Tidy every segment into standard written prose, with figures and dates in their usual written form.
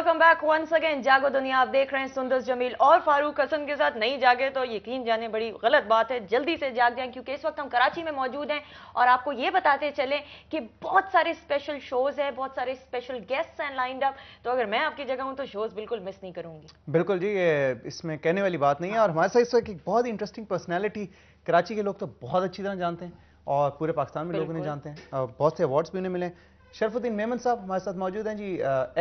Welcome back once again. जागो दुनिया आप देख रहे हैं सुंदर जमील और फारूक हसन के साथ। नहीं जागे तो यकीन जाने बड़ी गलत बात है, जल्दी से जाग जाएं क्योंकि इस वक्त हम कराची में मौजूद हैं और आपको ये बताते चलें कि बहुत सारे स्पेशल शोज हैं, बहुत सारे स्पेशल गेस्ट्स हैं लाइंड अप। तो अगर मैं आपकी जगह हूं तो शोज बिल्कुल मिस नहीं करूंगी। बिल्कुल जी, ये इसमें कहने वाली बात नहीं है। और हमारे साथ इस वक्त एक बहुत ही इंटरेस्टिंग पर्सनैलिटी कराची के लोग तो बहुत अच्छी तरह जानते हैं और पूरे पाकिस्तान में लोग उन्हें जानते हैं और बहुत से अवार्ड्स भी उन्हें मिले। शरफुद्दीन मेमन साहब हमारे साथ मौजूद हैं जी,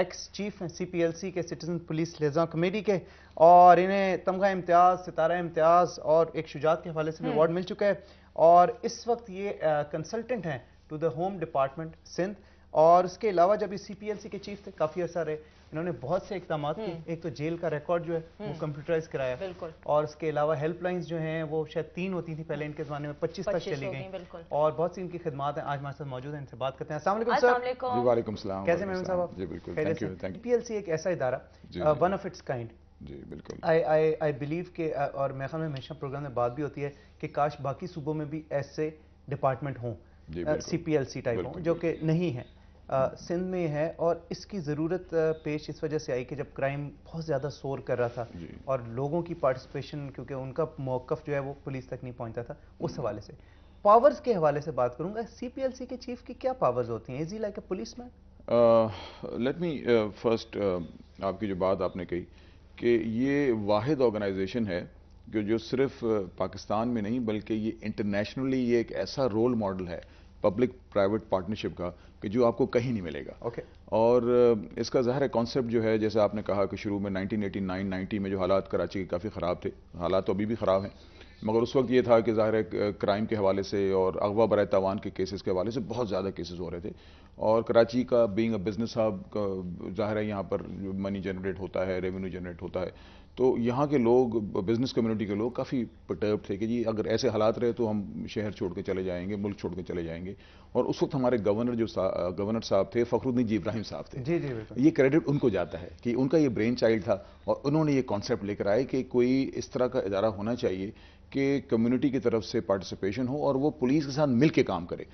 एक्स चीफ हैं CPLC के, सिटीजन पुलिस लियाज़ा कमेटी के, और इन्हें तमगा इम्तियाज़, सितारा इम्तियाज़ और एक शुजात के हवाले से भी अवार्ड मिल चुका है। और इस वक्त ये कंसल्टेंट हैं to the home department Sindh. और उसके अलावा जब ये CPLC के चीफ थे काफ़ी अर्सा रहे, इन्होंने बहुत से इकदाम किए। एक तो जेल का रिकॉर्ड जो है वो कंप्यूटराइज कराया, और उसके अलावा हेल्पलाइंस जो हैं वो शायद 3 होती थी पहले, इनके ज़माने में 25 तक चली गई, और बहुत सी इनकी खिदमात हैं। आज हमारे साथ मौजूद हैं, इनसे बात करते हैं। अस्सलाम वालेकुम सर। जी वालेकुम सलाम। कैसे मेमन साहब? जी बिल्कुल, थैंक यू। CPLC एक ऐसा इदारा, वन ऑफ इट्स काइंड। जी बिल्कुल। आई बिलीव के, और मेरे ख्याल में हमेशा प्रोग्राम में बात भी होती है कि काश बाकी सूबों में भी ऐसे डिपार्टमेंट हों, CPLC टाइप हों, जो कि नहीं है। सिंध में है, और इसकी ज़रूरत पेश इस वजह से आई कि जब क्राइम बहुत ज़्यादा शोर कर रहा था और लोगों की पार्टिसिपेशन, क्योंकि उनका मौक़िफ़ जो है वो पुलिस तक नहीं पहुंचता था, उस हवाले से पावर्स के हवाले से बात करूंगा। CPLC के चीफ की क्या पावर्स होती हैं? Is he like a policeman? Let me first, आपकी जो बात आपने कही कि ये वाहिद ऑर्गेनाइजेशन है कि जो सिर्फ पाकिस्तान में नहीं बल्कि ये इंटरनेशनली ये एक ऐसा रोल मॉडल है पब्लिक प्राइवेट पार्टनरशिप का कि जो आपको कहीं नहीं मिलेगा। और इसका ज़ाहिर है कॉन्सेप्ट जो है, जैसे आपने कहा कि शुरू में 1989-90 में जो हालात कराची के काफ़ी ख़राब थे, हालात तो अभी भी ख़राब हैं, मगर उस वक्त ये था कि ज़ाहिर है क्राइम के हवाले से और अगवा बराए तावान के केसेस के हवाले से बहुत ज़्यादा केसेस हो रहे थे। और कराची का बीइंग अ बिजनेस हब, ज़ाहिर है यहाँ पर मनी जनरेट होता है, रेवेन्यू जनरेट होता है, तो यहाँ के लोग, बिज़नेस कम्युनिटी के लोग काफ़ी पर्टर्ब थे कि जी अगर ऐसे हालात रहे तो हम शहर छोड़ के चले जाएंगे, मुल्क छोड़ के चले जाएंगे। और उस वक्त हमारे गवर्नर साहब थे, फ़खरुद्दीन जी इब्राहिम साहब थे। जी ये क्रेडिट उनको जाता है कि उनका ये ब्रेन चाइल्ड था और उन्होंने ये कॉन्सेप्ट लेकर आए कि कोई इस तरह का इदारा होना चाहिए कि कम्युनिटी की तरफ से पार्टिसिपेशन हो और वो पुलिस के साथ मिल के काम करे।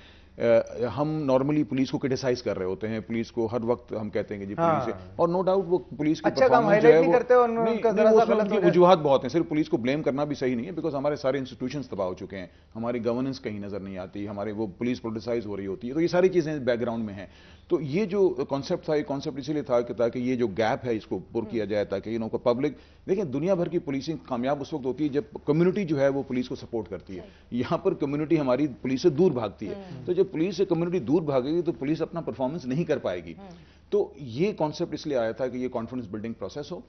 हम नॉर्मली पुलिस को क्रिटिसाइज कर रहे होते हैं, पुलिस को हर वक्त हम कहते हैं कि जी पुलिस है, और नो डाउट वो पुलिस की परफॉर्मेंस जो है वो वजूहात बहुत हैं। सिर्फ पुलिस को ब्लेम करना भी सही नहीं है, बिकॉज हमारे सारे इंस्टीट्यूशंस तबाह हो चुके हैं, हमारी गवर्नेंस कहीं नजर नहीं आती, हमारे वो पुलिस पोलिटिसाइज हो रही होती है, तो ये सारी चीजें बैकग्राउंड में हैं। तो ये जो कॉन्सेप्ट था, ये कॉन्सेप्ट इसीलिए था कि ताकि ये जो गैप है इसको पुर किया जाए, ताकि को पब्लिक देखिए, दुनिया भर की पुलिसिंग कामयाब उस वक्त होती है जब कम्युनिटी जो है वो पुलिस को सपोर्ट करती है। यहाँ पर कम्युनिटी हमारी पुलिस से दूर भागती है, तो जब पुलिस से कम्युनिटी दूर भागेगी तो पुलिस अपना परफॉर्मेंस नहीं कर पाएगी। तो ये कॉन्सेप्ट इसलिए आया था कि ये कॉन्फिडेंस बिल्डिंग प्रोसेस हो।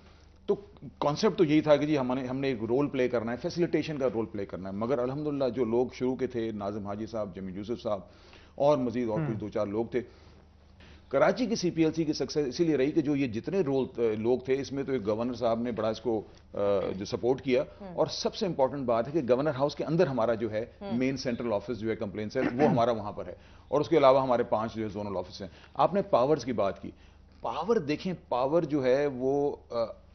तो कॉन्सेप्ट तो यही था कि जी हमने एक रोल प्ले करना है, फैसिलिटेशन का रोल प्ले करना है। मगर अल्हम्दुलिल्लाह जो लोग शुरू के थे, नाजिम हाजी साहब, जमील यूसुफ साहब और मजीद और कुछ 2-4 लोग थे, कराची की CPLC की सक्सेस इसीलिए रही कि जो ये जितने लोग थे, इसमें तो एक गवर्नर साहब ने बड़ा इसको जो सपोर्ट किया, और सबसे इंपॉर्टेंट बात है कि गवर्नर हाउस के अंदर हमारा जो है मेन सेंट्रल ऑफिस जो है कंप्लेंट सेल, वो हमारा वहां पर है, और उसके अलावा हमारे 5 जो है जोनल ऑफिस हैं। आपने पावर्स की बात की, पावर देखें, पावर जो है वो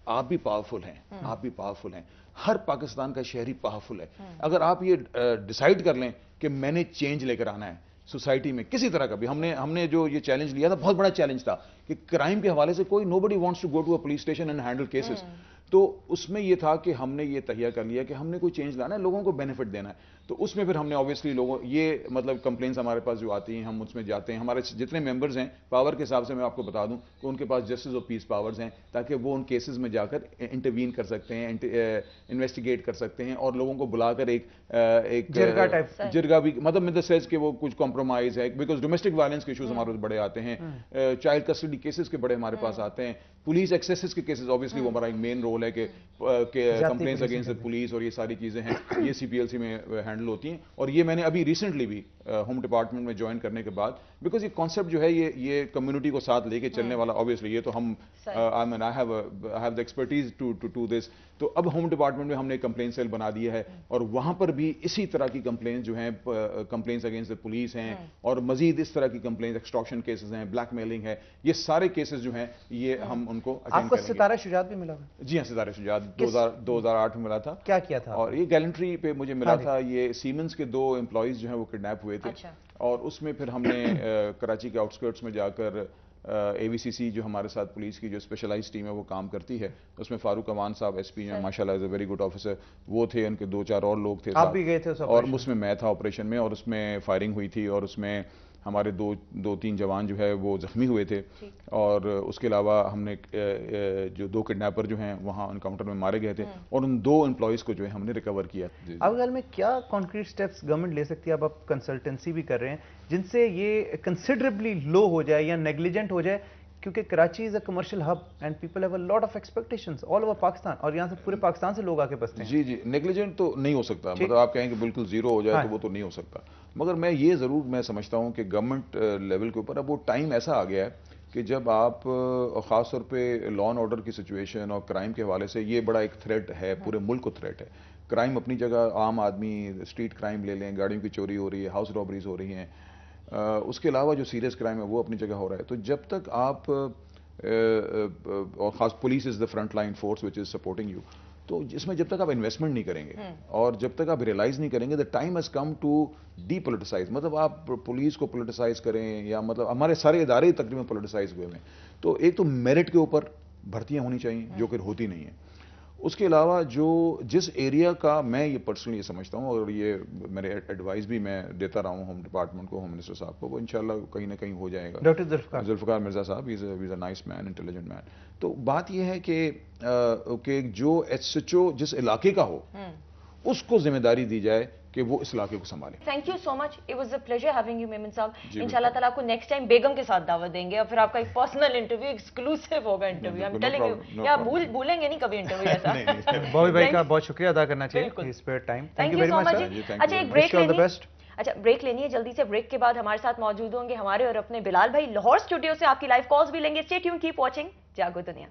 आप भी पावरफुल हैं, आप भी पावरफुल हैं, हर पाकिस्तान का शहरी पावरफुल है। अगर आप ये डिसाइड कर लें कि मैंने चेंज लेकर आना है सोसाइटी में, किसी तरह का भी, हमने जो ये चैलेंज लिया था, बहुत बड़ा चैलेंज था कि क्राइम के हवाले से कोई nobody wants to go to a police station and handle cases. तो उसमें ये था कि हमने ये तहिया कर लिया कि हमने कोई चेंज लाना है, लोगों को बेनिफिट देना है। तो उसमें फिर हमने ऑब्वियसली लोगों, ये मतलब कंप्लेंट्स हमारे पास जो आती हैं हम उसमें जाते हैं। हमारे जितने मेंबर्स हैं, पावर के हिसाब से मैं आपको बता दूं कि उनके पास जस्टिस ऑफ पीस पावर्स हैं, ताकि वो उन केसेस में जाकर इंटरवीन कर सकते हैं, इन्वेस्टिगेट कर सकते हैं, और लोगों को बुलाकर एक जिरगा भी, मतलब इन द सेंस कि वो कुछ कॉम्प्रोमाइज है, बिकॉज डोमेस्टिक वायलेंस के इशूज हमारे बड़े आते हैं, चाइल्ड कस्टडी केसेस के बड़े हमारे पास आते हैं, पुलिस एक्सेसेस के केसेस, ऑब्वियसली वो हमारा एक मेन रोल है कि कंप्लेंट्स अगेंस्ट द पुलिस और ये सारी चीजें हैं, ये CPLC में हैंडल होती हैं। और ये मैंने अभी रिसेंटली भी होम डिपार्टमेंट में ज्वाइन करने के बाद, बिकॉज ये कॉन्सेप्ट जो है ये कम्युनिटी को साथ लेके चलने वाला, ऑब्वियसली ये तो हम I have the expertise to this. तो अब होम डिपार्टमेंट में हमने कंप्लेंट सेल बना दिया है, और वहां पर भी इसी तरह की कंप्लेंट जो हैं, कंप्लेंट्स अगेंस्ट द पुलिस हैं, और मजीद इस तरह की कंप्लेंट्स, एक्सटॉर्शन केसेस हैं, ब्लैकमेलिंग है, ये सारे केसेस जो हैं ये हम उनको अटेंड करेंगे। सितारा शुजात भी मिला? जी हाँ, सितारा शुजात 2008 में मिला था। क्या किया था? और ये गैलेंट्री पे मुझे मिला था। ये सीमेंस के 2 एम्प्लॉइज जो हैं वो किडनैप हुए थे, और उसमें फिर हमने कराची के आउटस्कर्ट्स में जाकर AVCC جو ہمارے ساتھ پولیس کی جو اسپیشلائز ٹیم ہے وہ کام کرتی ہے، اس میں فاروق امان صاحب SP ہیں، ماشاءاللہ از اے ویری گڈ آفیسر، وہ تھے، ان کے 2-4 اور لوگ تھے، آپ بھی گئے تھے اور اس میں تھا آپریشن میں، اور اس میں فائرنگ ہوئی تھی، اور اس میں ہمارے 2-3 جوان جو ہے وہ زخمی ہوئے تھے، اور اس کے علاوہ ہم نے جو 2 کڈنیپر جو ہیں وہاں انکاؤنٹر میں مارے گئے تھے، اور ان 2 امپلائیز کو جو ہے ہم نے ریکور کیا۔ آپ خیال میں کیا کانکریٹ سٹیپس گورنمنٹ لے سکتی ہے؟ اب آپ کنسلٹنسی بھی کر رہے ہیں جن سے یہ کنسیڈریبلی لو ہو جائے یا نیگلیجنٹ ہو جائے، کیونکہ Karachi is a commercial hub and people have a lot of expectations all over Pakistan, اور یہاں سے پورے پاکستان سے لوگ آ کے بستے ہیں۔ جی نیگلیجنٹ تو نہیں ہو سکتا، مطلب آپ کہیں کہ بالکل زیرو ہو جائے تو وہ تو نہیں ہو سکتا، مگر میں یہ ضرور میں سمجھتا ہوں کہ گورنمنٹ لیول کے اوپر اب وہ ٹائم ایسا آ گیا ہے کہ جب آپ خاص طور پہ لا اینڈ آرڈر کی سچویشن اور کرائم کے حوالے سے یہ بڑا ایک تھریٹ ہے، پورے ملک کو تھریٹ ہے۔ کرائم اپنی جگہ، عام آدمی اسٹریٹ کرائم لے لیں، گاڑیوں کی چوری ہو رہی ہے، ہاؤس رابریز ہو رہی ہیں، اس کے علاوہ جو سیریس کرائم ہے وہ اپنی جگہ ہو رہا ہے، تو جب تک آپ اور خاص police is the front line force which is supporting you, تو اس میں جب تک آپ انویسٹمنٹ نہیں کریں گے اور جب تک آپ ریئلائز نہیں کریں گے، the time has come to depoliticise, مطلب آپ پولیس کو پولیٹیسائز کریں، یا مطلب ہمارے سارے ادارے تقریباً پولیٹیسائز ہوئے ہیں، تو ایک تو میرٹ کے اوپر بھرتیاں ہونی چاہیے جو کہ ہوتی نہیں ہیں، اس کے علاوہ جس ایریا کا میں یہ پرسنلی یہ سمجھتا ہوں، اور یہ میرے ایڈوائز بھی میں دیتا رہا ہوں ہوم ڈپارٹمنٹ کو، ہوم منسٹر صاحب کو، وہ انشاءاللہ کہیں نہ کہیں ہو جائے گا۔ ڈاکٹر ذوالفقار مرزا صاحب از اے نائس مین، انٹیلیجنٹ مین، تو بات یہ ہے کہ جو SHO جس علاقے کا ہو اس کو ذمہ داری دی جائے کہ وہ اس علاقے کو سنبھالے۔ Thank you so much, it was a pleasure having you Memon صاحب۔ انشاءاللہ تعالیٰ آپ کو نیکسٹ ٹائم بیگم کے ساتھ دعوت دیں گے، اور پھر آپ کا ایک پرسنل انٹرویو ایکسکلوسیو ہوگا، interview I am telling you, یا بھولیں گے نہیں کبھی انٹرویو ایسا۔ بابی بھائی کا بہت شکریہ ادا کرنا چاہیے اس پہ ٹائم۔ تھینک یو سو مچ۔ اچھا ایک بریک لینی ہے، اچھا بریک لینی ہے جلدی سے، بریک کے بعد ہمارے ساتھ موجود ہوں گے ہمارے اور اپنے بلال بھائی لاہور اسٹوڈیو سے، آپ کی لائیو کالز بھی لیں گے۔ اسٹے ٹیون، کیپ واچنگ جاگو دنیا۔